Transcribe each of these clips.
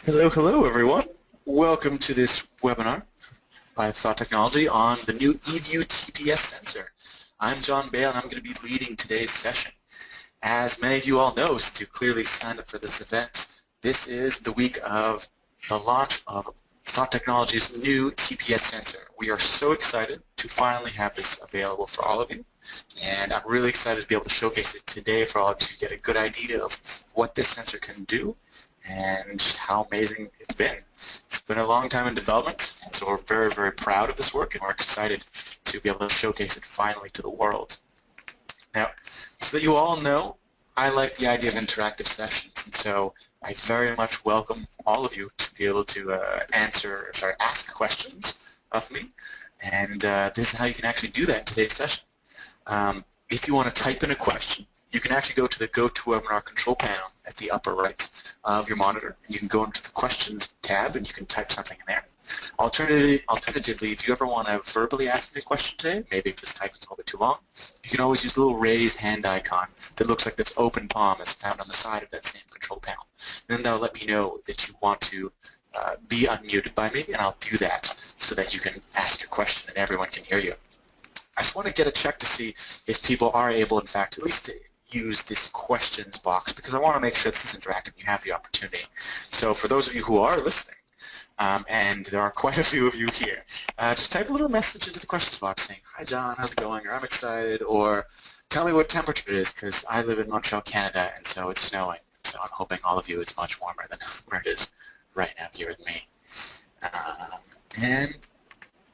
Hello, hello everyone. Welcome to this webinar by Thought Technology on the new eVu TPS sensor. I'm John Bale and I'm going to be leading today's session. As many of you all know, since you clearly signed up for this event, this is the week of the launch of Thought Technology's new TPS sensor. We are so excited to finally have this available for all of you, and I'm really excited to be able to showcase it today for all of you to get a good idea of what this sensor can do and just how amazing it's been. It's been a long time in development, and so we're very, very proud of this work, and we're excited to be able to showcase it finally to the world. Now, so that you all know, I like the idea of interactive sessions, and so I very much welcome all of you to be able to ask questions of me, and this is how you can actually do that in today's session. If you want to type in a question, you can actually go to the GoToWebinar control panel at the upper right of your monitor, and you can go into the questions tab and you can type something in there. Alternatively, if you ever want to verbally ask me a question today, maybe because typing's a little bit too long, you can always use the little raised hand icon that looks like this open palm is found on the side of that same control panel. And then that'll let me know that you want to be unmuted by me, and I'll do that so that you can ask your question and everyone can hear you. I just want to get a check to see if people are able, in fact, at least to use this questions box, because I want to make sure this is interactive and you have the opportunity. So for those of you who are listening, and there are quite a few of you here, just type a little message into the questions box saying, "Hi John, how's it going?" or "I'm excited," or "Tell me what temperature it is," because I live in Montreal, Canada, and so it's snowing. So I'm hoping all of you it's much warmer than where it is right now here with me. And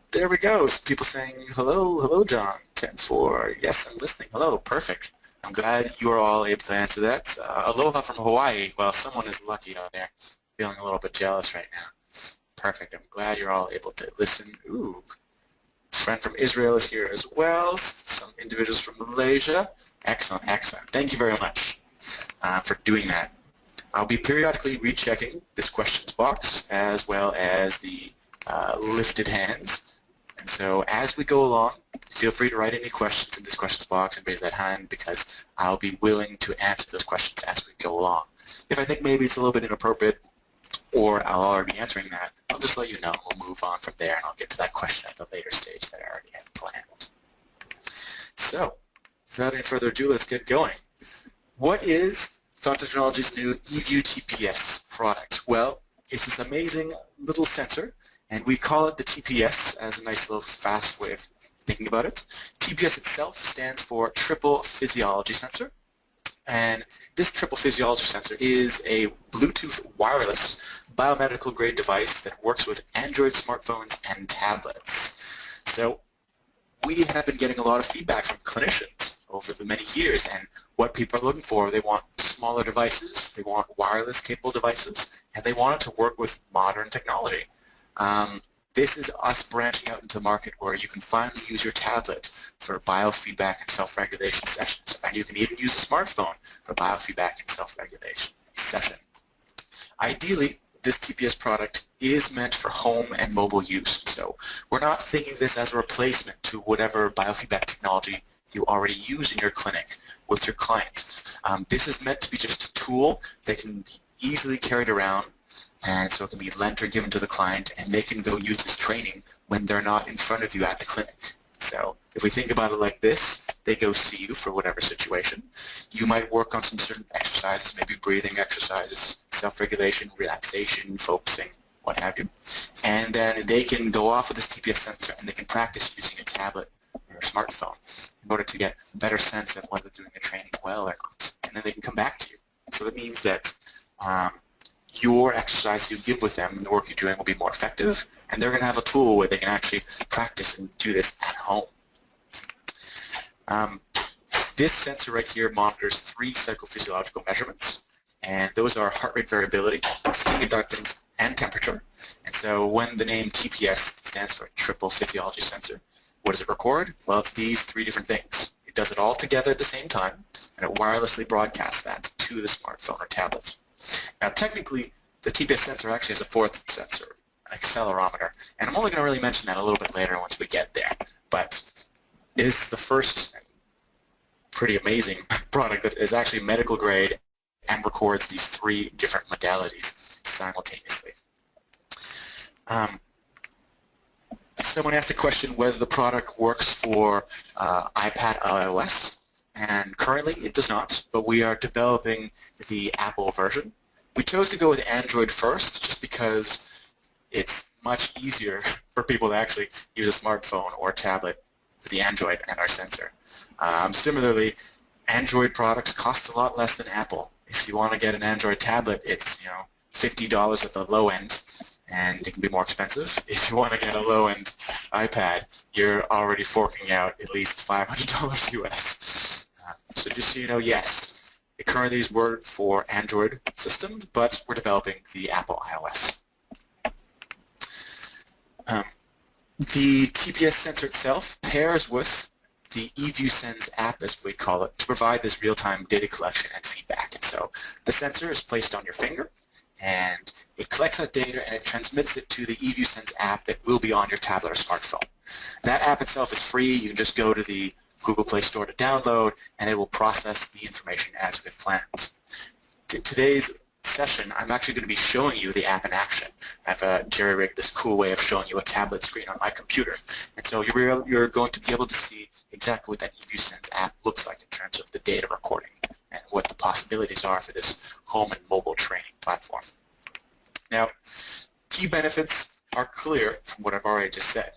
there we go. So people saying, hello John, 10-4, yes, I'm listening, hello, perfect. I'm glad you are all able to answer that. Aloha from Hawaii. Well, someone is lucky out there. Feeling a little bit jealous right now. Perfect. I'm glad you're all able to listen. Ooh. A friend from Israel is here as well. Some individuals from Malaysia. Excellent, excellent. Thank you very much for doing that. I'll be periodically rechecking this questions box as well as the lifted hands. And so as we go along, feel free to write any questions in this questions box and raise that hand, because I'll be willing to answer those questions as we go along. If I think maybe it's a little bit inappropriate or I'll already be answering that, I'll just let you know. We'll move on from there and I'll get to that question at a later stage that I already have planned. So without any further ado, let's get going. What is Thought Technology's new eVu TPS product? Well, it's this amazing little sensor, and we call it the TPS as a nice little fast way of thinking about it. TPS itself stands for Triple Physiology Sensor, and this Triple Physiology Sensor is a Bluetooth wireless biomedical grade device that works with Android smartphones and tablets. So we have been getting a lot of feedback from clinicians over the many years, and what people are looking for, they want smaller devices, they want wireless capable devices, and they want it to work with modern technology. This is us branching out into the market where you can finally use your tablet for biofeedback and self-regulation sessions, and you can even use a smartphone for biofeedback and self-regulation session. Ideally, this TPS product is meant for home and mobile use, so we're not thinking of this as a replacement to whatever biofeedback technology you already use in your clinic with your clients. This is meant to be just a tool that can be easily carried around, and so it can be lent or given to the client, and they can go use this training when they're not in front of you at the clinic. So if we think about it like this, they go see you for whatever situation. You might work on some certain exercises, maybe breathing exercises, self-regulation, relaxation, focusing, what have you. And then they can go off with this TPS sensor and they can practice using a tablet or a smartphone in order to get a better sense of whether they're doing the training well or not. And then they can come back to you. So that means that your exercise you give with them and the work you're doing will be more effective, and they're going to have a tool where they can actually practice and do this at home. This sensor right here monitors 3 psychophysiological measurements, and those are heart rate variability, skin conductance, and temperature. And so when the name TPS stands for Triple Physiology Sensor, what does it record? Well, it's these 3 different things. It does it all together at the same time, and it wirelessly broadcasts that to the smartphone or tablet. Now, technically, the TPS sensor actually has a 4th sensor, an accelerometer, and I'm only going to really mention that a little bit later once we get there. But it is the first pretty amazing product that is actually medical grade and records these 3 different modalities. simultaneously. Someone asked a question whether the product works for iPad iOS, and currently it does not, but we are developing the Apple version. We chose to go with Android first just because it's much easier for people to actually use a smartphone or a tablet with the Android and our sensor. Similarly, Android products cost a lot less than Apple. If you want to get an Android tablet, it's $50 at the low end, and it can be more expensive. If you want to get a low-end iPad, you're already forking out at least $500 US. So just so you know, yes, it currently is worked for Android systems, but we're developing the Apple iOS. The TPS sensor itself pairs with the eVu-Senz app, as we call it, to provide this real-time data collection and feedback. And so the sensor is placed on your finger, and it collects that data and it transmits it to the eVu-Senz app that will be on your tablet or smartphone. That app itself is free. You can just go to the Google Play Store to download, and it will process the information as we have planned. Today's session, I'm actually going to be showing you the app in action. I've jerry-rigged this cool way of showing you a tablet screen on my computer. And so you're going to be able to see exactly what that eVu-Senz app looks like in terms of the data recording and what the possibilities are for this home and mobile training platform. Now, key benefits are clear from what I've already just said.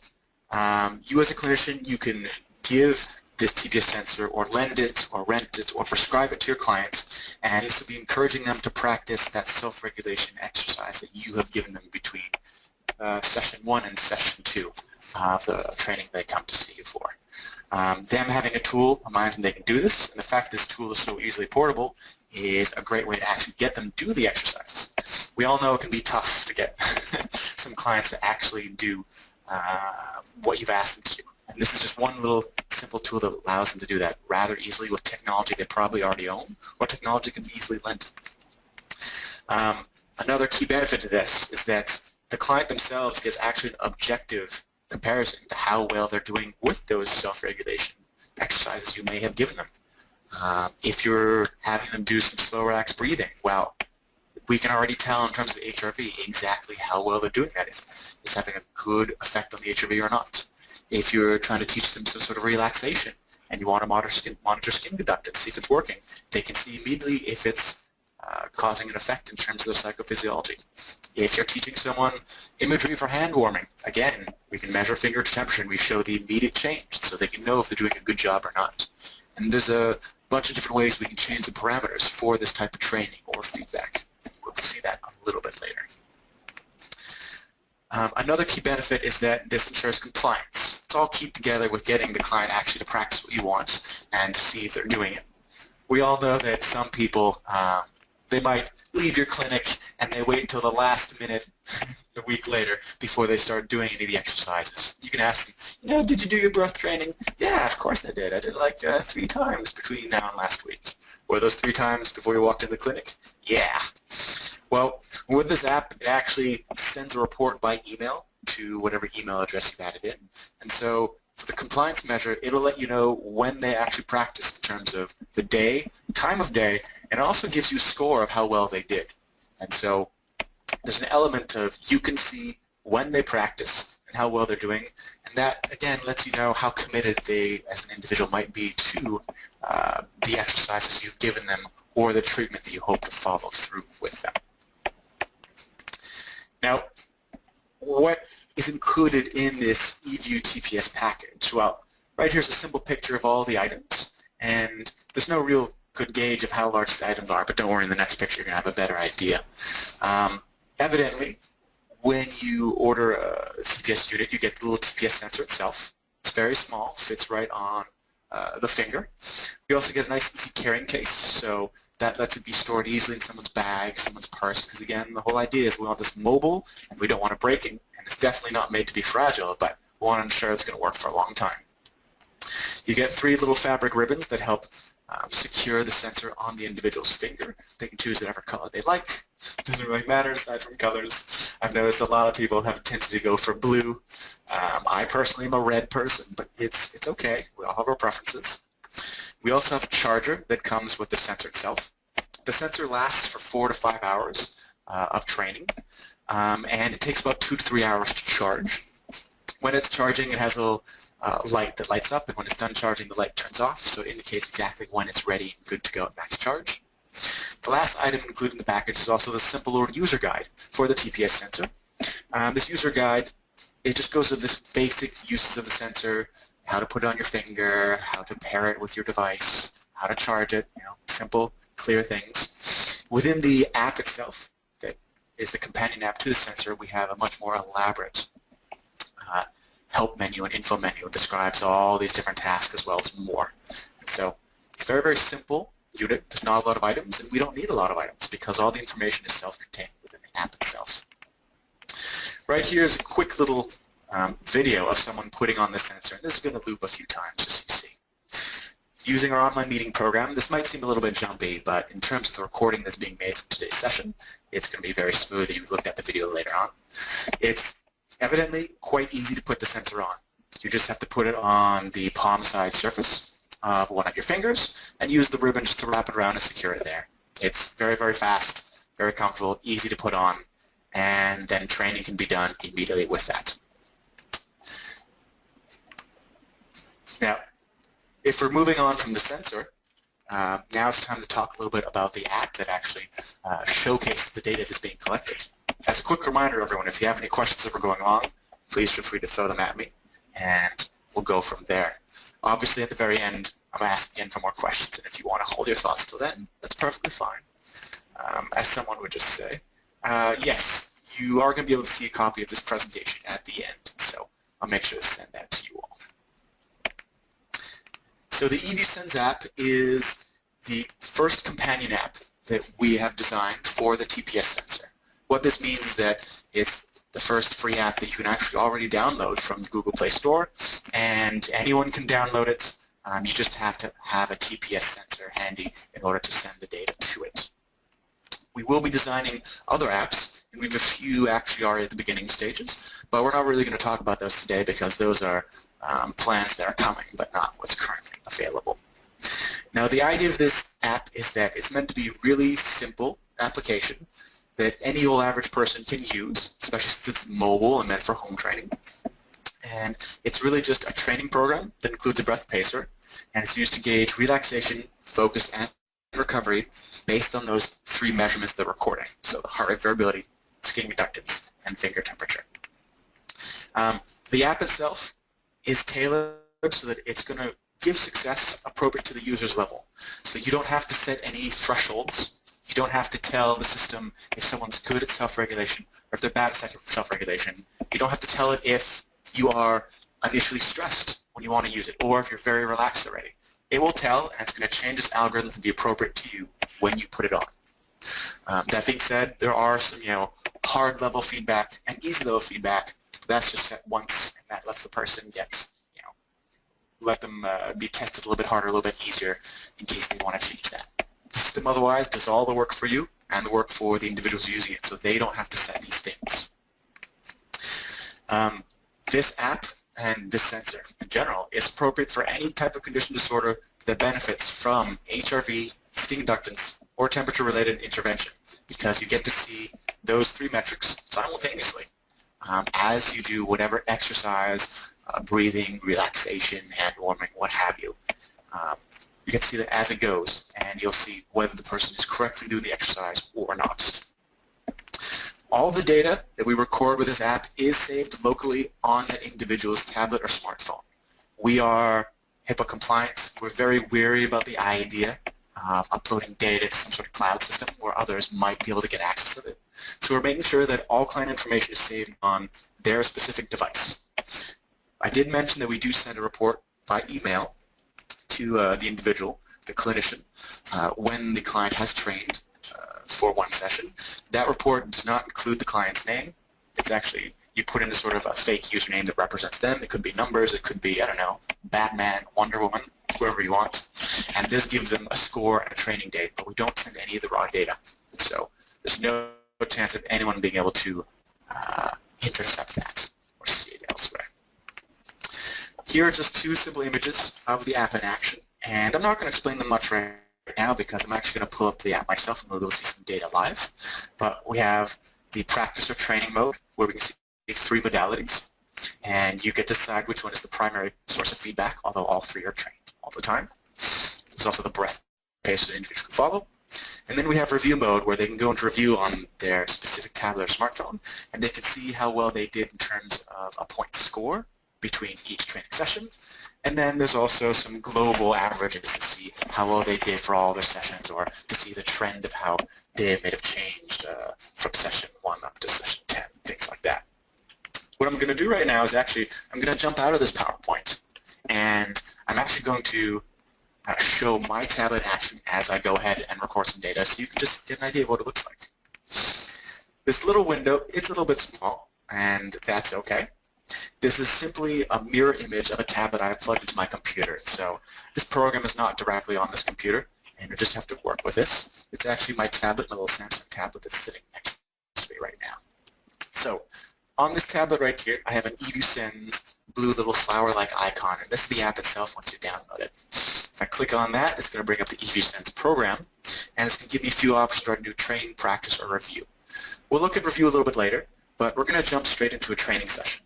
You as a clinician, you can give this TPS sensor or lend it or rent it or prescribe it to your clients, and this will be encouraging them to practice that self-regulation exercise that you have given them between session 1 and session 2 of the training they come to see you for. Them having a tool reminds them they can do this, and the fact this tool is so easily portable is a great way to actually get them to do the exercises. We all know it can be tough to get some clients to actually do what you've asked them to do. And this is just one little simple tool that allows them to do that rather easily with technology they probably already own or technology can be easily lent. Another key benefit to this is that the client themselves gets actually an objective comparison to how well they're doing with those self-regulation exercises you may have given them. If you're having them do some slow relax breathing, well, we can already tell in terms of HRV exactly how well they're doing that, if it's having a good effect on the HRV or not. If you're trying to teach them some sort of relaxation and you want to monitor skin conductance, see if it's working, they can see immediately if it's causing an effect in terms of their psychophysiology. If you're teaching someone imagery for hand warming, again, we can measure finger temperature and we show the immediate change so they can know if they're doing a good job or not. And there's a bunch of different ways we can change the parameters for this type of training or feedback. We'll see that a little bit later. Another key benefit is that this ensures compliance. It's all keyed together with getting the client actually to practice what you want and to see if they're doing it. We all know that some people, they might leave your clinic and they wait until the last minute, the week later, before they start doing any of the exercises. You can ask them, did you do your breath training? Yeah, of course I did. I did like 3 times between now and last week. Were those 3 times before you walked in the clinic? Yeah. Well, with this app, it actually sends a report by email to whatever email address you've added in. And so for the compliance measure, it'll let you know when they actually practiced in terms of the day, time of day, and it also gives you a score of how well they did. And so there's an element of you can see when they practice and how well they're doing, and that, again, lets you know how committed they, as an individual, might be to the exercises you've given them or the treatment that you hope to follow through with them. Now, what is included in this eVu TPS package? Well, right here's a simple picture of all the items, and there's no real good gauge of how large the items are, but don't worry, in the next picture you're going to have a better idea. Evidently, when you order a TPS unit, you get the little TPS sensor itself. It's very small, fits right on the finger. You also get a nice easy carrying case, so that lets it be stored easily in someone's bag, someone's purse, because again, the whole idea is we want this mobile and we don't want it breaking, and it's definitely not made to be fragile, but we want to ensure it's going to work for a long time. You get 3 little fabric ribbons that help secure the sensor on the individual's finger. They can choose whatever color they like. Doesn't really matter aside from colors. I've noticed a lot of people have a tendency to go for blue. I personally am a red person, but it's okay. We all have our preferences. We also have a charger that comes with the sensor itself. The sensor lasts for 4 to 5 hours, of training, and it takes about 2 to 3 hours to charge. When it's charging, it has a little light that lights up, and when it's done charging, the light turns off, so it indicates exactly when it's ready and good to go at max charge. The last item included in the package is also the simple little user guide for the TPS sensor. This user guide, it just goes over the basic uses of the sensor, how to put it on your finger, how to pair it with your device, how to charge it, simple, clear things. Within the app itself, that is the companion app to the sensor, we have a much more elaborate help menu and info menu. It describes all these different tasks as well as more. And so it's very, very simple unit. There's not a lot of items, and we don't need a lot of items because all the information is self-contained within the app itself. Right here is a quick little video of someone putting on the sensor, and this is going to loop a few times just so you see. Using our online meeting program, this might seem a little bit jumpy, but in terms of the recording that's being made from today's session, it's going to be very smooth. You looked at the video later on. It's evidently quite easy to put the sensor on. You just have to put it on the palm side surface of one of your fingers and use the ribbon just to wrap it around and secure it there. It's very, very fast, very comfortable, easy to put on, and then training can be done immediately with that. Now, if we're moving on from the sensor, now it's time to talk a little bit about the app that actually showcases the data that's being collected. As a quick reminder, everyone, if you have any questions that we're going along, please feel free to throw them at me, and we'll go from there. Obviously, at the very end, I'm asking again for more questions, and if you want to hold your thoughts till then, that's perfectly fine. As someone would just say, yes, you are going to be able to see a copy of this presentation at the end, so I'll make sure to send that to you all. So the eVu-Senz app is the first companion app that we have designed for the TPS sensor. What this means is that it's the first free app that you can actually already download from the Google Play Store, and anyone can download it. You just have to have a TPS sensor handy in order to send the data to it. We will be designing other apps, and we have a few actually already at the beginning stages, but we're not really going to talk about those today because those are plans that are coming, but not what's currently available. Now, the idea of this app is that it's meant to be a really simple application that any old average person can use, especially since it's mobile and meant for home training. And it's really just a training program that includes a breath pacer, and it's used to gauge relaxation, focus, and recovery based on those 3 measurements that we're recording. So the heart rate variability, skin conductance, and finger temperature. The app itself is tailored so that it's going to give success appropriate to the user's level. So you don't have to set any thresholds. You don't have to tell the system if someone's good at self-regulation or if they're bad at self-regulation. You don't have to tell it if you are initially stressed when you want to use it or if you're very relaxed already. It will tell, and it's going to change its algorithm to be appropriate to you when you put it on. That being said, there are some hard level feedback and easy level feedback. That's just set once, and that lets the person get, let them be tested a little bit harder, a little bit easier in case they want to change that. The system otherwise does all the work for you and the work for the individuals using it, so they don't have to set these things. This app and this sensor in general is appropriate for any type of condition disorder that benefits from HRV, skin conductance, or temperature-related intervention, because you get to see those 3 metrics simultaneously as you do whatever exercise, breathing, relaxation, hand warming, what have you. You can see that as it goes, and you'll see whether the person is correctly doing the exercise or not. All the data that we record with this app is saved locally on that individual's tablet or smartphone. We are HIPAA compliant. We're very wary about the idea of uploading data to some sort of cloud system where others might be able to get access to it. So we're making sure that all client information is saved on their specific device. I did mention that we do send a report by email to the individual, the clinician, when the client has trained for one session. That report does not include the client's name. It's actually, you put in a sort of a fake username that represents them. It could be numbers, it could be, I don't know, Batman, Wonder Woman, whoever you want. And it does give them a score and a training date, but we don't send any of the raw data. So there's no chance of anyone being able to intercept that or see it elsewhere. Here are just 2 simple images of the app in action, and I'm not going to explain them much right now because I'm actually going to pull up the app myself and we'll be able to see some data live. But we have the practice or training mode where we can see 3 modalities, and you get to decide which one is the primary source of feedback, although all 3 are trained all the time. There's also the breath pace that the individual can follow. And then we have review mode where they can go into review on their specific tablet or smartphone, and they can see how well they did in terms of a point score between each training session. And then there's also some global averages to see how well they did for all their sessions, or to see the trend of how they may have changed from session 1 up to session 10, things like that. What I'm going to do right now is actually, I'm going to jump out of this PowerPoint, and I'm actually going to show my tablet in action as I go ahead and record some data, so you can just get an idea of what it looks like. This little window, it's a little bit small, and that's okay. This is simply a mirror image of a tablet I have plugged into my computer. So this program is not directly on this computer, and you just have to work with this. It's actually my tablet, my little Samsung tablet that's sitting next to me right now. So on this tablet right here, I have an eVu-Senz blue little flower-like icon, and this is the app itself once you download it. If I click on that, it's going to bring up the eVu-Senz program, and it's going to give me a few options to do training, practice, or review. We'll look at review a little bit later, but we're going to jump straight into a training session.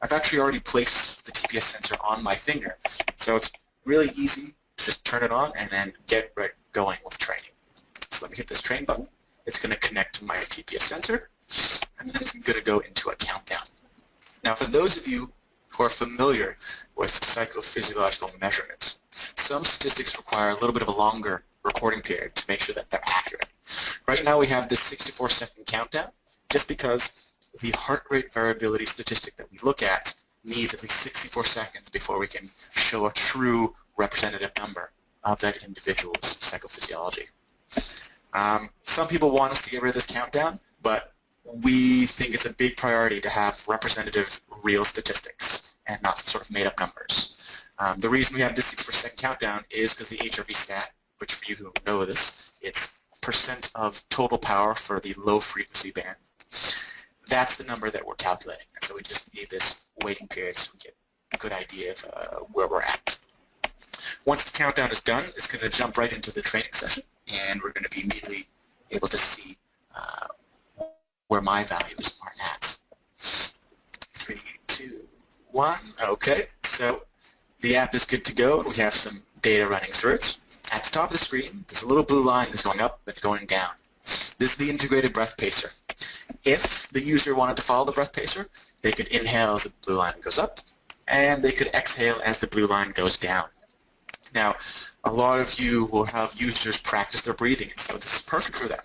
I've actually already placed the TPS sensor on my finger, so it's really easy to just turn it on and then get right going with training. So let me hit this train button. It's going to connect to my TPS sensor, and then it's going to go into a countdown. Now, for those of you who are familiar with psychophysiological measurements, some statistics require a little bit of a longer recording period to make sure that they're accurate. Right now we have this 64-second countdown just because the heart rate variability statistic that we look at needs at least 64 seconds before we can show a true representative number of that individual's psychophysiology. Some people want us to get rid of this countdown, but we think it's a big priority to have representative real statistics and not some sort of made-up numbers. The reason we have this 6% countdown is because the HRV stat, which for you who know this, it's percent of total power for the low frequency band. That's the number that we're calculating, and so we just need this waiting period so we get a good idea of where we're at. Once the countdown is done, it's going to jump right into the training session, and we're going to be immediately able to see where my values are at. 3, 2, 1. Okay, so the app is good to go. We have some data running through it. At the top of the screen, there's a little blue line that's going up and going down. This is the integrated breath pacer. If the user wanted to follow the breath pacer, they could inhale as the blue line goes up, and they could exhale as the blue line goes down. Now, a lot of you will have users practice their breathing, and so this is perfect for them.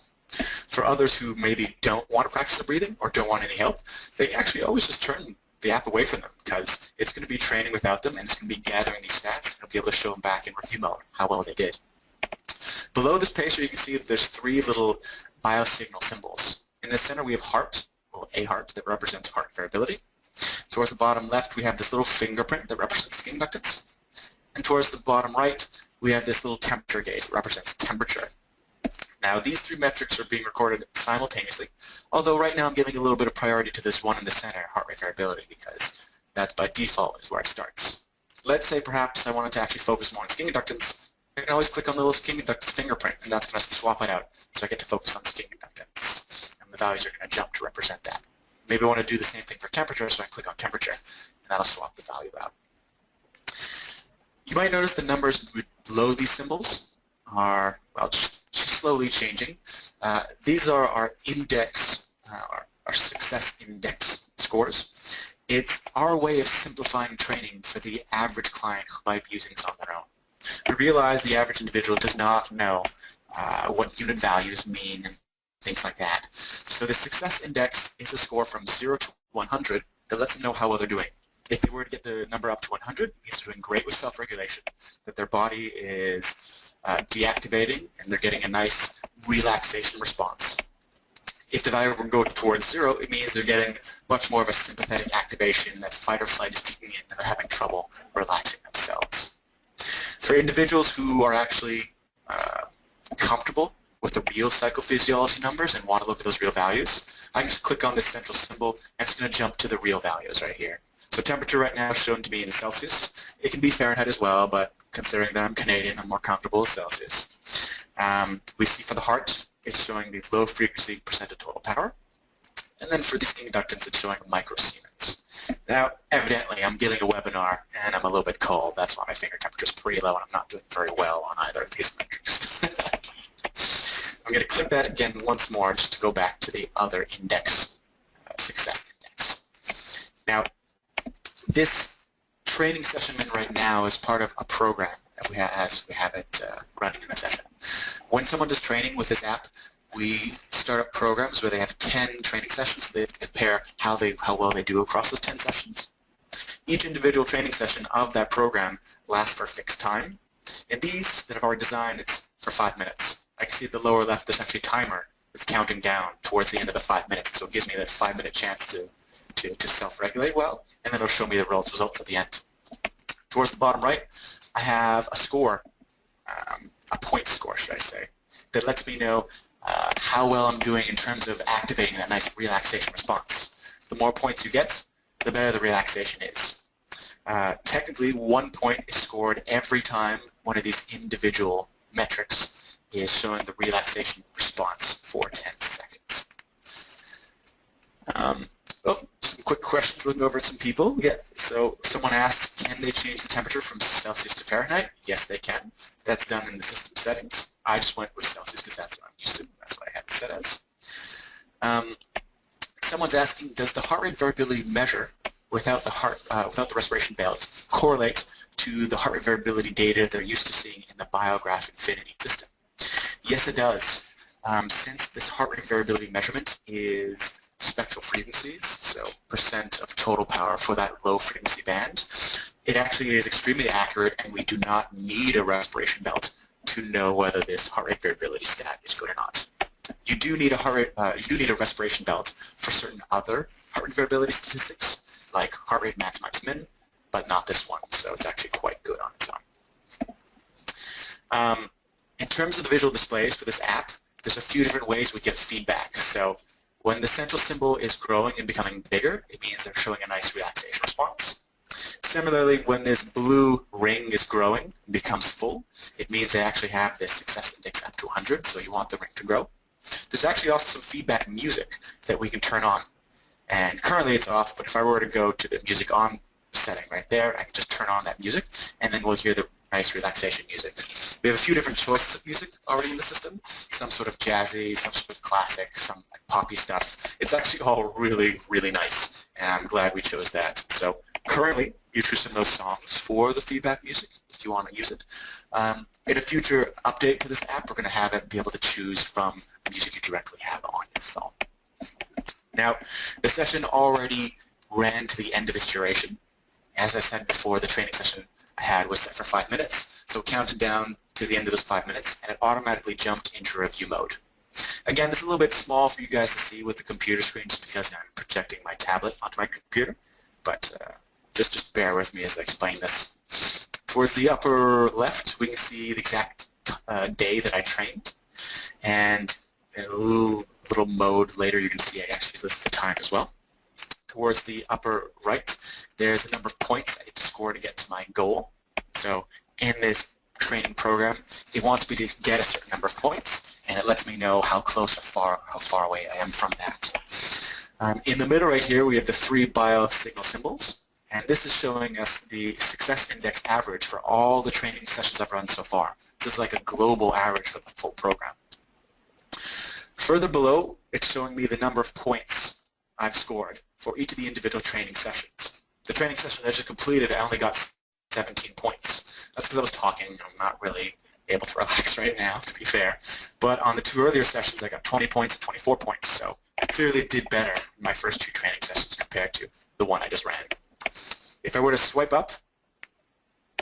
For others who maybe don't want to practice their breathing or don't want any help, they actually always just turn the app away from them because it's going to be training without them, and it's going to be gathering these stats, and it'll be able to show them back in review mode how well they did. Below this pacer, you can see that there's 3 little biosignal symbols. In the center, we have heart, or a heart, that represents heart variability. Towards the bottom left, we have this little fingerprint that represents skin inductance. And towards the bottom right, we have this little temperature gauge that represents temperature. Now, these 3 metrics are being recorded simultaneously, although right now I'm giving a little bit of priority to this one in the center, heart rate variability, because that's by default is where it starts. Let's say perhaps I wanted to actually focus more on skin inductance. I can always click on the little skin inductance fingerprint, and that's going to swap it out, so I get to focus on skin inductance. And the values are going to jump to represent that. Maybe I want to do the same thing for temperature, so I click on temperature, and that'll swap the value out. You might notice the numbers below these symbols are, well, just slowly changing. These are our index, our success index scores. It's our way of simplifying training for the average client who might be using this on their own. We realize the average individual does not know what unit values mean and things like that. So the success index is a score from 0 to 100 that lets them know how well they're doing. If they were to get the number up to 100, it's doing great with self-regulation, that their body is deactivating and they're getting a nice relaxation response. If the value would go towards 0, it means they're getting much more of a sympathetic activation, that fight or flight is kicking in and they're having trouble relaxing themselves. For individuals who are actually comfortable with the real psychophysiology numbers and want to look at those real values, I can just click on this central symbol and it's going to jump to the real values right here. So temperature right now is shown to be in Celsius. It can be Fahrenheit as well, but considering that I'm Canadian, I'm more comfortable with Celsius. We see for the heart, it's showing the low frequency percent of total power. And then for the skin conductance, it's showing microsiemens. Now, evidently, I'm giving a webinar, and I'm a little bit cold. That's why my finger temperature is pretty low, and I'm not doing very well on either of these metrics. I'm going to click that again once more just to go back to the other index, success index. Now, this training session I'm in right now is part of a program that we have it running in the session. When someone does training with this app, we start up programs where they have 10 training sessions. They compare how well they do across those 10 sessions. Each individual training session of that program lasts for a fixed time. And these that I've already designed, it's for 5 minutes. I can see at the lower left there's actually a timer that's counting down towards the end of the 5 minutes. So it gives me that 5-minute chance to self-regulate well, and then it'll show me the results at the end. Towards the bottom right, I have a score, a point score, should I say, that lets me know how well I'm doing in terms of activating that nice relaxation response. The more points you get, the better the relaxation is. Technically, 1 point is scored every time one of these individual metrics is showing the relaxation response for 10 seconds. Some quick questions looking over at some people. Yeah, so someone asked, can they change the temperature from Celsius to Fahrenheit? Yes, they can. That's done in the system settings. I just went with Celsius because that's what I'm used to. That's what I had it set as. Someone's asking, does the heart rate variability measure without the respiration belt correlate to the heart rate variability data they're used to seeing in the Biograph Infinity system? Yes, it does. Since this heart rate variability measurement is spectral frequencies, so percent of total power for that low frequency band, it actually is extremely accurate, and we do not need a respiration belt to know whether this heart rate variability stat is good or not. You do need a respiration belt for certain other heart rate variability statistics, like heart rate max minus min, but not this one, so it's actually quite good on its own. In terms of the visual displays for this app, there's a few different ways we get feedback. So when the central symbol is growing and becoming bigger, it means they're showing a nice relaxation response. Similarly, when this blue ring is growing and becomes full, it means they actually have this success index up to 100, so you want the ring to grow. There's actually also some feedback music that we can turn on. And currently it's off, but if I were to go to the music on setting right there, I can just turn on that music, and then we'll hear the nice relaxation music. We have a few different choices of music already in the system, some sort of jazzy, some sort of classic, some like poppy stuff. It's actually all really, really nice, and I'm glad we chose that. So currently, you choose some of those songs for the feedback music if you want to use it. In a future update to this app, we're going to have it be able to choose from music you directly have on your phone. Now, the session already ran to the end of its duration. As I said before, the training session I had was set for 5 minutes, so it counted down to the end of those 5 minutes, and it automatically jumped into review mode. Again, this is a little bit small for you guys to see with the computer screen just because I'm projecting my tablet onto my computer, but just bear with me as I explain this. Towards the upper left, we can see the exact day that I trained, and in a little mode later, you can see I actually list the time as well. Towards the upper right, there's the number of points I need to score to get to my goal. So in this training program, it wants me to get a certain number of points, and it lets me know how close or how far away I am from that. In the middle right here, we have the 3 biosignal symbols, and this is showing us the success index average for all the training sessions I've run so far. This is like a global average for the full program. Further below, it's showing me the number of points I've scored for each of the individual training sessions. The training session I just completed, I only got 17 points. That's because I was talking. I'm not really able to relax right now, to be fair. But on the 2 earlier sessions, I got 20 points and 24 points. So I clearly did better in my first 2 training sessions compared to the one I just ran. If I were to swipe up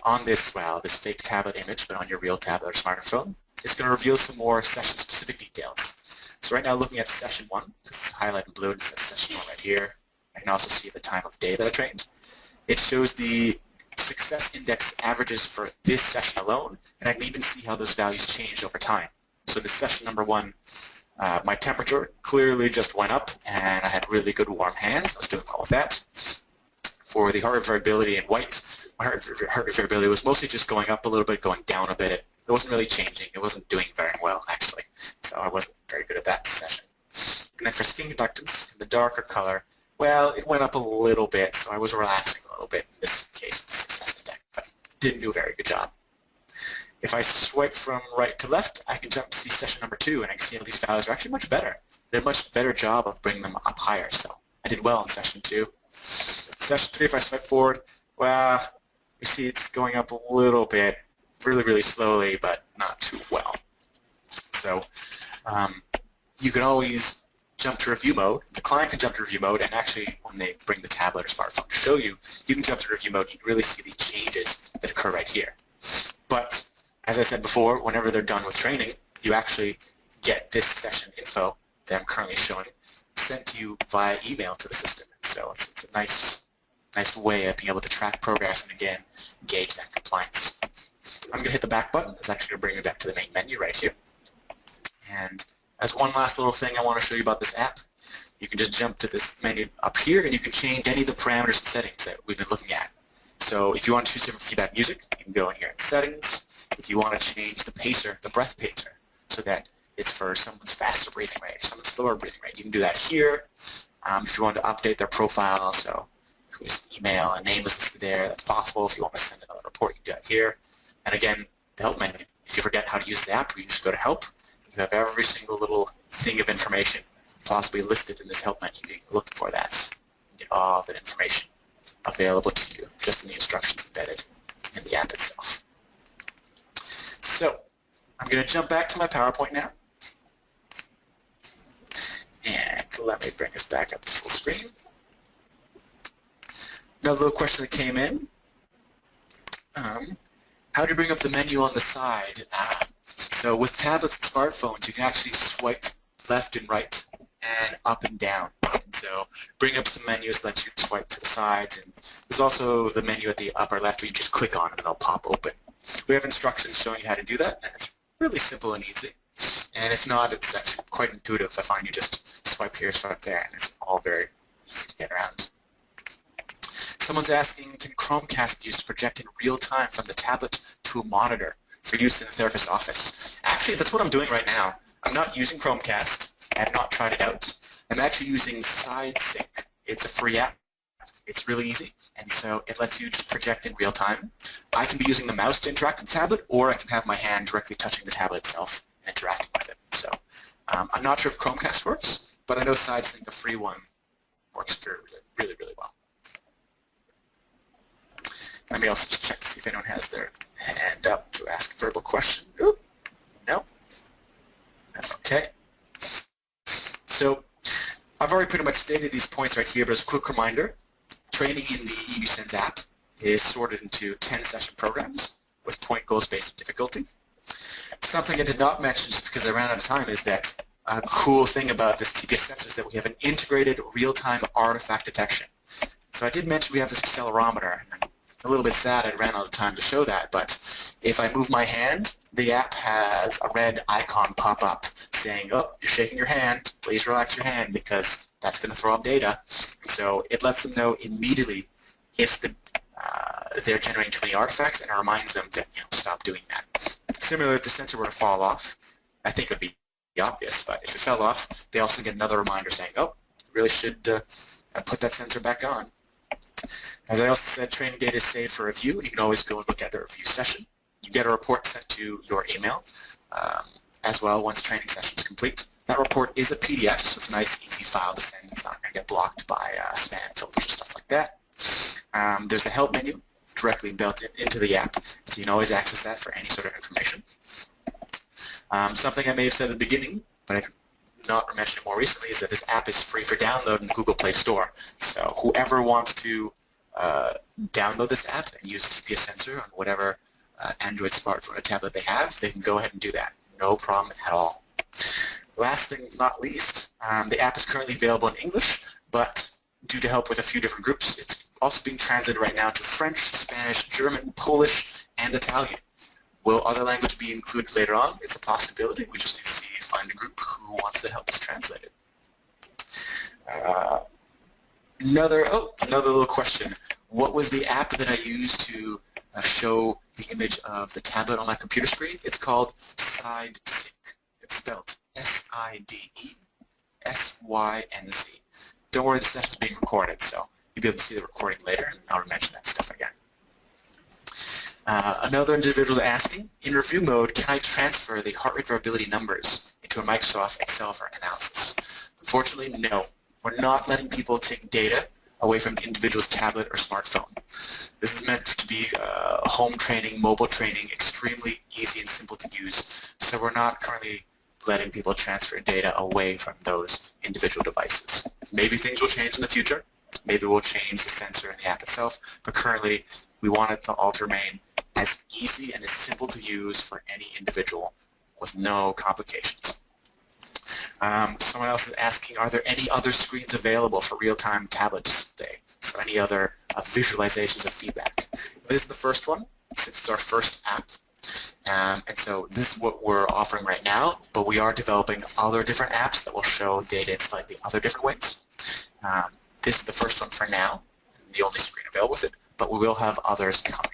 on this, well, this fake tablet image, but on your real tablet or smartphone, it's going to reveal some more session-specific details. So right now, looking at session 1, this is highlighted in blue, and it says session 1 right here. I can also see the time of day that I trained. It shows the success index averages for this session alone, and I can even see how those values changed over time. So this session number 1, my temperature clearly just went up, and I had really good warm hands. I was doing well with that. For the heart rate variability in white, my heart rate variability was mostly just going up a little bit, going down a bit, it wasn't really changing. It wasn't doing very well, actually. So I wasn't very good at that session. And then for skin conductance, in the darker color, well, it went up a little bit, so I was relaxing a little bit in this case of the success index, but didn't do a very good job. If I swipe from right to left, I can jump to see session number 2, and I can see how these values are actually much better. They're a much better job of bringing them up higher, so I did well in session 2. Session 3, if I swipe forward, well, you see it's going up a little bit, really, really slowly, but not too well. So you can always jump to review mode. The client can jump to review mode, and actually when they bring the tablet or smartphone to show you, you can jump to review mode. You can really see these changes that occur right here. But as I said before, whenever they're done with training, you actually get this session info that I'm currently showing sent to you via email to the system. So it's a nice way of being able to track progress and, again, gauge that compliance. I'm going to hit the back button. It's actually going to bring me back to the main menu right here. And as one last little thing I want to show you about this app, you can just jump to this menu up here, and you can change any of the parameters and settings that we've been looking at. So if you want to choose different feedback music, you can go in here in settings. If you want to change the pacer, the breath pacer, so that it's for someone's faster breathing rate or someone's slower breathing rate, you can do that here. If you want to update their profile, so whose email and name is listed there, that's possible. If you want to send another report, you can do that here. And again, the help menu. If you forget how to use the app, you just go to help. You have every single little thing of information possibly listed in this help menu. You can look for that. You get all that information available to you just in the instructions embedded in the app itself. So I'm going to jump back to my PowerPoint now. And let me bring us back up to full screen. Another little question that came in. How do you bring up the menu on the side? So with tablets and smartphones, you can actually swipe left and right and up and down. And so bring up some menus lets you swipe to the sides. And there's also the menu at the upper left where you just click on it and it'll pop open. We have instructions showing you how to do that, and it's really simple and easy. And if not, it's actually quite intuitive. I find you just swipe here, swipe there, and it's all very easy to get around. Someone's asking, can Chromecast be used to project in real time from the tablet to a monitor for use in the therapist's office? Actually, that's what I'm doing right now. I'm not using Chromecast. I have not tried it out. I'm actually using SideSync. It's a free app. It's really easy, and so it lets you just project in real time. I can be using the mouse to interact with the tablet, or I can have my hand directly touching the tablet itself and interacting with it. So I'm not sure if Chromecast works, but I know SideSync, a free one, works really, really well. Let me also just check to see if anyone has their hand up to ask a verbal question. Ooh, no? Okay. So I've already pretty much stated these points right here, but as a quick reminder, training in the eVu-Senz app is sorted into 10 session programs with point goals based on difficulty. Something I did not mention, just because I ran out of time, is that a cool thing about this TPS sensor is that we have an integrated real-time artifact detection. So I did mention we have this accelerometer, and I'm a little bit sad I ran out of time to show that, but if I move my hand, the app has a red icon pop up saying, oh, you're shaking your hand, please relax your hand, because that's going to throw up data. And so it lets them know immediately if they're generating too many artifacts, and it reminds them to stop doing that. Similarly, if the sensor were to fall off, I think it would be obvious, but if it fell off, they also get another reminder saying, oh, you really should put that sensor back on. As I also said, training data is saved for review. You can always go and look at the review session. You get a report sent to your email as well once training session is complete. That report is a PDF, so it's a nice, easy file to send. It's not going to get blocked by spam filters or stuff like that. There's a help menu directly built into the app, so you can always access that for any sort of information. Something I may have said at the beginning, but I did not mention it more recently, is that this app is free for download in the Google Play Store. So whoever wants to download this app and use TPS Sensor on whatever Android smartphone or tablet they have, they can go ahead and do that. No problem at all. Last thing not least, the app is currently available in English, but due to help with a few different groups, it's also being translated right now to French, Spanish, German, Polish, and Italian. Will other language be included later on? It's a possibility. We just need to find a group who wants to help us translate it. Another little question. What was the app that I used to show the image of the tablet on my computer screen. It's called Side Sync. It's spelled S-I-D-E-S-Y-N-Z. Don't worry, the session is being recorded, so you'll be able to see the recording later, and I'll mention that stuff again. Another individual is asking, in review mode, can I transfer the heart rate variability numbers into a Microsoft Excel for analysis? Unfortunately, no. We're not letting people take data away from the individual's tablet or smartphone. This is meant to be home training, mobile training, extremely easy and simple to use. So we're not currently letting people transfer data away from those individual devices. Maybe things will change in the future. Maybe we'll change the sensor and the app itself, but currently we want it to all to remain as easy and as simple to use for any individual with no complications. Someone else is asking, are there any other screens available for real-time tablet display? So any other visualizations of feedback? This is the first one, since it's our first app. And so this is what we're offering right now, but we are developing other different apps that will show data in slightly other different ways. This is the first one for now, the only screen available with it, but we will have others coming.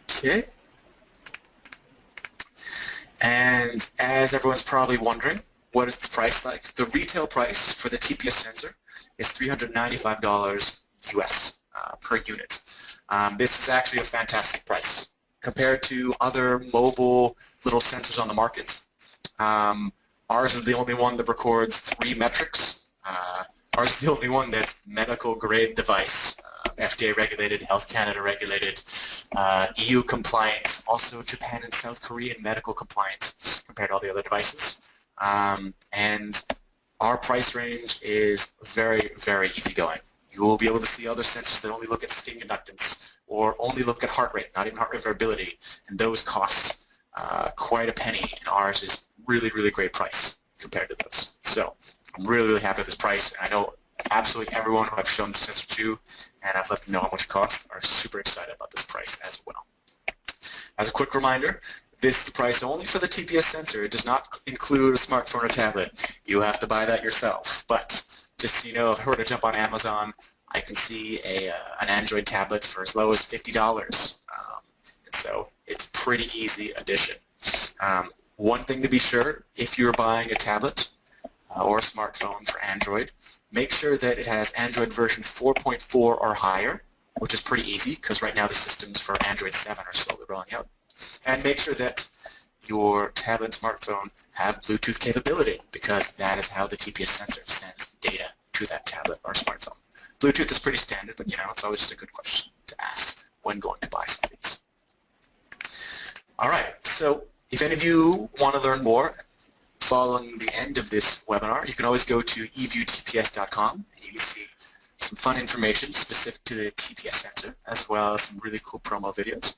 Okay. And as everyone's probably wondering, what is the price like? The retail price for the TPS sensor is $395 US per unit. This is actually a fantastic price compared to other mobile little sensors on the market. Ours is the only one that records 3 metrics. Ours is the only one that's medical grade device, FDA regulated, Health Canada regulated, EU compliant, also Japan and South Korean medical compliant compared to all the other devices. And our price range is very, very easygoing. You will be able to see other sensors that only look at skin conductance or only look at heart rate, not even heart rate variability, and those cost quite a penny, and ours is really, really great price compared to those. So I'm really, really happy with this price. I know absolutely everyone who I've shown the sensor to and I've let them know how much it costs are super excited about this price as well. As a quick reminder, this is the price only for the TPS sensor. It does not include a smartphone or tablet. You have to buy that yourself. But just so you know, if I were to jump on Amazon, I can see an Android tablet for as low as $50. And so it's a pretty easy addition. One thing to be sure, if you're buying a tablet or a smartphone for Android, make sure that it has Android version 4.4 or higher, which is pretty easy because right now the systems for Android 7 are slowly rolling out. And make sure that your tablet and smartphone have Bluetooth capability because that is how the TPS sensor sends data to that tablet or smartphone. Bluetooth is pretty standard, but it's always just a good question to ask when going to buy some of these. All right, so if any of you want to learn more following the end of this webinar, you can always go to eVu-TPS.com and you can see some fun information specific to the TPS sensor as well as some really cool promo videos.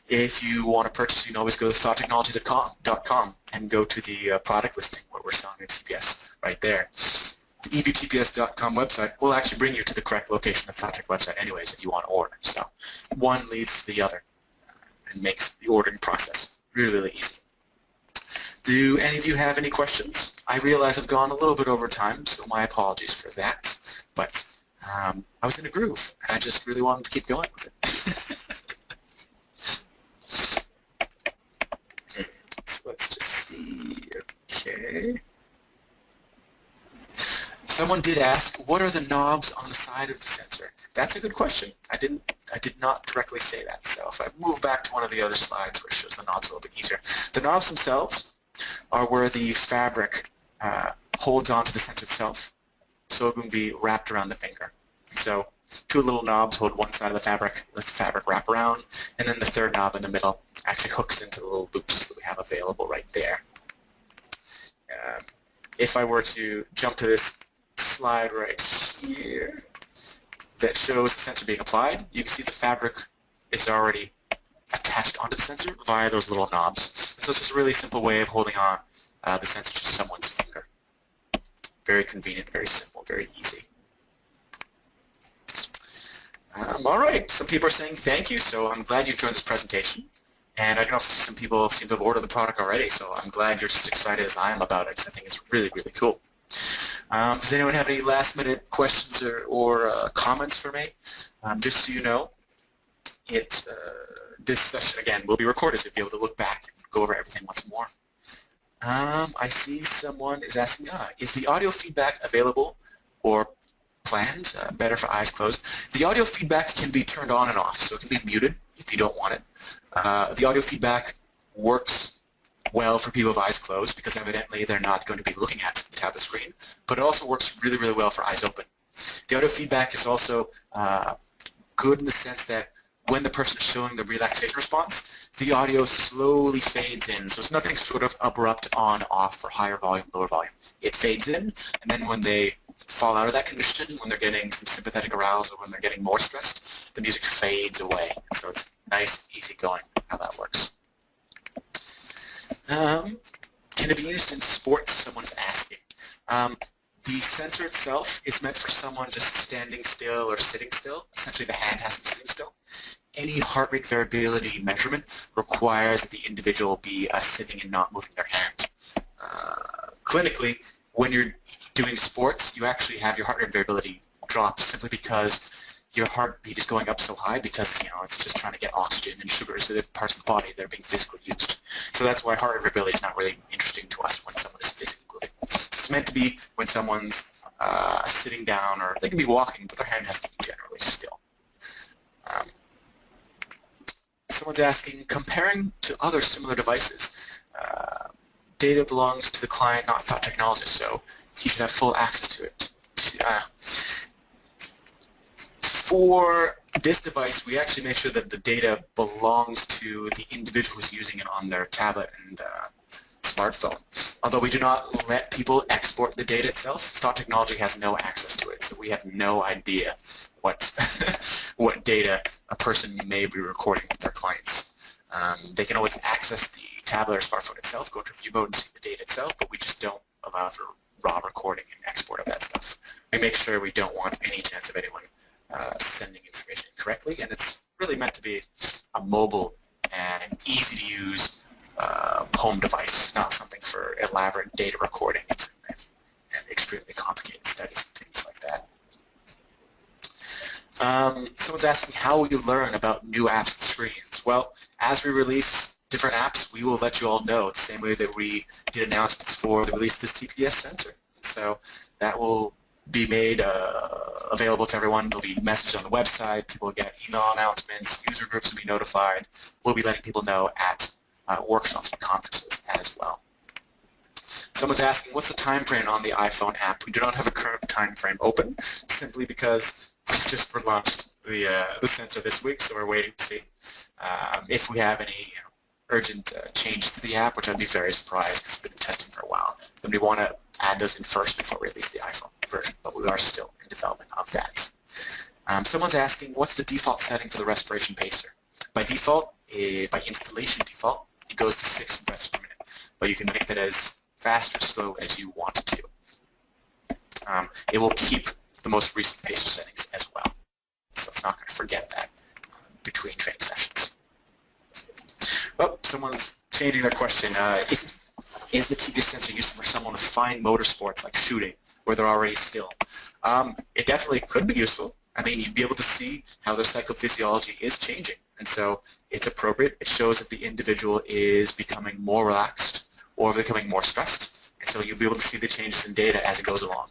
If you want to purchase, you can always go to thoughttechnologies.com and go to the product listing where we're selling the TPS right there. The eVu-TPS.com website will actually bring you to the correct location of the ThoughtTech website anyways if you want to order. So one leads to the other and makes the ordering process really, really easy. Do any of you have any questions? I realize I've gone a little bit over time, so my apologies for that. But I was in a groove, and I just really wanted to keep going with it. So let's just see. Okay. Someone did ask, what are the knobs on the side of the sensor? That's a good question. I did not directly say that. So if I move back to one of the other slides where it shows the knobs a little bit easier. The knobs themselves are where the fabric holds onto the sensor itself, so it can be wrapped around the finger. So 2 little knobs hold one side of the fabric, lets the fabric wrap around, and then the third knob in the middle actually hooks into the little loops that we have available right there. If I were to jump to this slide right here that shows the sensor being applied, you can see the fabric is already attached onto the sensor via those little knobs. So it's just a really simple way of holding on the sensor to someone's finger. Very convenient, very simple, very easy. All right, some people are saying thank you, so I'm glad you enjoyed this presentation. And I can also see some people seem to have ordered the product already, so I'm glad you're just as excited as I am about it because I think it's really, really cool. Does anyone have any last-minute questions or comments for me? Just so you know, this session, again, will be recorded, so you'll be able to look back and go over everything once more. I see someone is asking, is the audio feedback available or planned, better for eyes closed? The audio feedback can be turned on and off, so it can be muted if you don't want it. The audio feedback works well for people with eyes closed because evidently they're not going to be looking at the tablet screen, but it also works really, really well for eyes open. The audio feedback is also good in the sense that when the person is showing the relaxation response, the audio slowly fades in. So it's nothing sort of abrupt on, off, for higher volume, lower volume. It fades in, and then when they fall out of that condition, when they're getting some sympathetic arousal, when they're getting more stressed, the music fades away. So it's nice, easy going how that works. Can it be used in sports? Someone's asking. The sensor itself is meant for someone just standing still or sitting still. Essentially, the hand has to be sitting still. Any heart rate variability measurement requires that the individual be sitting and not moving their hand. Clinically, when you're doing sports, you actually have your heart rate variability drop simply because your heartbeat is going up so high because, it's just trying to get oxygen and sugars to the parts of the body that are being physically used. So that's why heart rate variability is not really interesting to us when someone is physically moving. It's meant to be when someone's sitting down, or they can be walking, but their hand has to be generally still. Someone's asking, comparing to other similar devices, data belongs to the client, not thought technologist, so he should have full access to it. For this device, we actually make sure that the data belongs to the individual who's using it on their tablet and smartphone. Although we do not let people export the data itself, Thought Technology has no access to it, so we have no idea what what data a person may be recording with their clients. They can always access the tablet or smartphone itself, go into view mode and see the data itself, but we just don't allow for raw recording and export of that stuff. We make sure we don't want any chance of anyone sending information incorrectly, and it's really meant to be a mobile and an easy-to-use home device, not something for elaborate data recording and extremely complicated studies and things like that. Someone's asking, how will you learn about new apps and screens? Well, as we release different apps, we will let you all know the same way that we did announcements for the release of this TPS sensor. So that will be made available to everyone. There'll be messages on the website, people will get email announcements, user groups will be notified. We'll be letting people know at workshops and conferences as well. Someone's asking, what's the time frame on the iPhone app? We do not have a current time frame open, simply because we've just relaunched the sensor this week, so we're waiting to see if we have any urgent changes to the app, which I'd be very surprised because it's been in testing for a while. Then we want to add those in first before we release the iPhone version, but we are still in development of that. Someone's asking, what's the default setting for the respiration pacer? By default, by installation default, it goes to 6 breaths per minute, but you can make that as fast or slow as you want to. It will keep the most recent pacer settings as well, so it's not going to forget that between training sessions. Oh, someone's changing their question. Is the TPS sensor useful for someone with fine motor sports like shooting, where they're already still? It definitely could be useful. I mean, you'd be able to see how their psychophysiology is changing, and so it's appropriate. It shows that the individual is becoming more relaxed or becoming more stressed, and so you'll be able to see the changes in data as it goes along.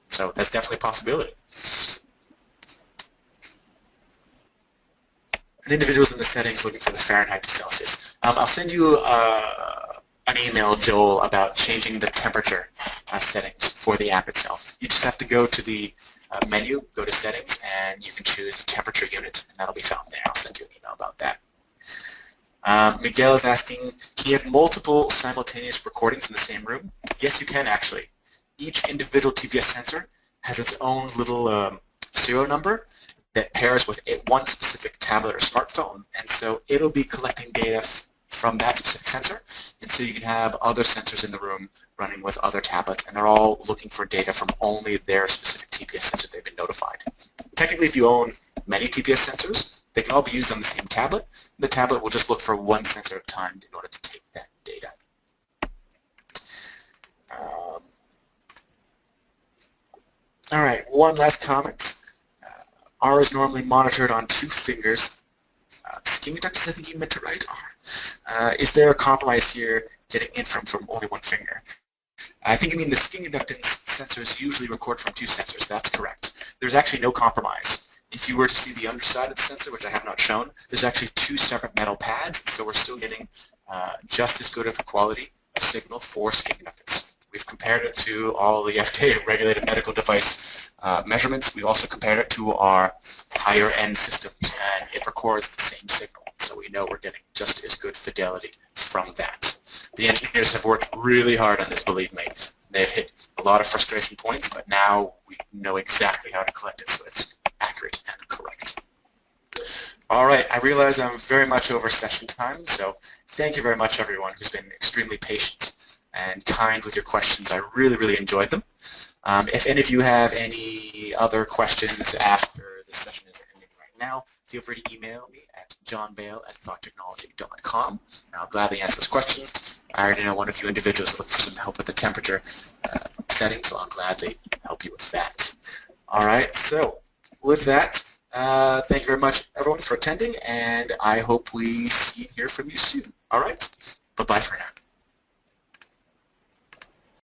So that's definitely a possibility. An individual's in the settings looking for the Fahrenheit to Celsius. I'll send you an email, Joel, about changing the temperature settings for the app itself. You just have to go to the menu, go to settings, and you can choose temperature unit, and that'll be found there. I'll send you an email about that. Miguel is asking, can you have multiple simultaneous recordings in the same room? Yes, you can actually. Each individual TPS sensor has its own little serial number that pairs with one specific tablet or smartphone, and so it'll be collecting data from that specific sensor, and so you can have other sensors in the room running with other tablets, and they're all looking for data from only their specific TPS sensor they've been notified. Technically, if you own many TPS sensors, they can all be used on the same tablet. The tablet will just look for one sensor at a time in order to take that data. All right, one last comment. R is normally monitored on 2 fingers. Skin conductance, I think you meant to write R. Is there a compromise here getting in from only 1 finger? I think you mean the skin conductance sensors usually record from 2 sensors. That's correct. There's actually no compromise. If you were to see the underside of the sensor, which I have not shown, there's actually 2 separate metal pads, so we're still getting just as good of a quality of signal for skin conductance. We've compared it to all the FDA-regulated medical device measurements. We've also compared it to our higher-end systems, and it records the same signal. So we know we're getting just as good fidelity from that. The engineers have worked really hard on this, believe me. They've hit a lot of frustration points, but now we know exactly how to collect it, so it's accurate and correct. All right, I realize I'm very much over session time, so thank you very much, everyone, who's been extremely patient and kind with your questions. I really, really enjoyed them. If any of you have any other questions after the session is ending right now, feel free to email me at johnbale@thoughttechnology.com, and I'll gladly answer those questions. I already know one of you individuals looking for some help with the temperature setting, so I'll gladly help you with that. All right, so with that, thank you very much, everyone, for attending, and I hope we see and hear from you soon. All right, bye-bye for now.